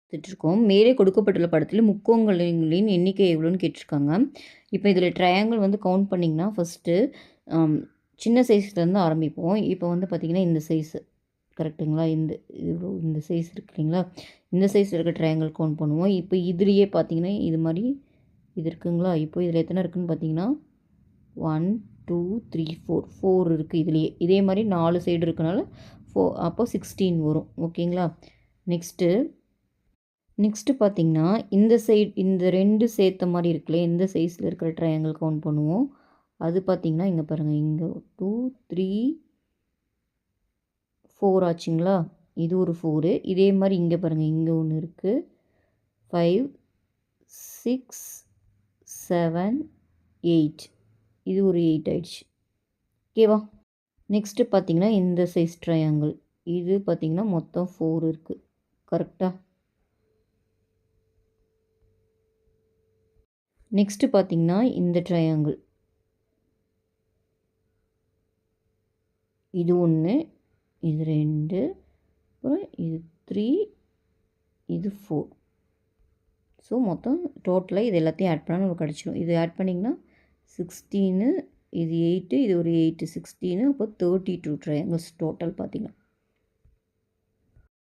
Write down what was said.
பார்த்துட்ருக்கோம். மேலே கொடுக்கப்பட்டுள்ள படத்தில் முக்கோணங்களின் எண்ணிக்கை எவ்வளோன்னு கேட்டிருக்காங்க. இப்போ இதில் ட்ரையாங்கிள் வந்து கவுண்ட் பண்ணிங்கன்னா ஃபஸ்ட்டு சின்ன சைஸ்லேருந்து ஆரம்பிப்போம். இப்போ வந்து பார்த்திங்கன்னா இந்த சைஸு கரெக்டுங்களா? இந்த சைஸ் இருக்கு இல்லைங்களா? இந்த சைஸில் இருக்க ட்ரையாங்கிள் கவுண்ட் பண்ணுவோம். இப்போ இதுலேயே பார்த்திங்கன்னா இது மாதிரி இது இருக்குங்களா? இப்போ இதில் எத்தனை இருக்குதுன்னு பார்த்தீங்கன்னா 1 2 3 4 இருக்குது இதுலேயே. இதே மாதிரி 4 சைடு இருக்கனால அப்போ 16 வரும். ஓகேங்களா? நெக்ஸ்ட்டு பார்த்திங்கன்னா இந்த 2 சேர்த்த மாதிரி இருக்குல்ல, எந்த சைஸில் இருக்கிற ட்ரையாங்கிள் கவுண்ட் பண்ணுவோம். அது பார்த்திங்கன்னா இங்கே பாருங்கள், இங்கே 2 3 4 ஆச்சுங்களா? இது ஒரு 4. இதே மாதிரி இங்கே பாருங்கள், இங்கே ஒன்று இருக்குது 5 6 7 8. இது ஒரு 8 ஆயிடுச்சு. ஓகேவா? நெக்ஸ்ட்டு பார்த்திங்கன்னா இந்த சைஸ் ட்ரையாங்கிள் இது பார்த்திங்கன்னா மொத்தம் 4 இருக்குது. கரெக்டாக? நெக்ஸ்ட்டு பார்த்திங்கன்னா இந்த ட்ரையாங்கிள் இது 1 இது 2 அப்புறம் இது 3 இது 4. ஸோ மொத்தம் டோட்டலாக இது எல்லாத்தையும் ஆட் பண்ணால் நமக்கு கிடச்சிடும். இது ஆட் பண்ணிங்கன்னா 16 இது 8 இது ஒரு 8 16 அப்போ 32 ட்ரையாங்கிள்ஸ் டோட்டல் பார்த்திங்கன்னா.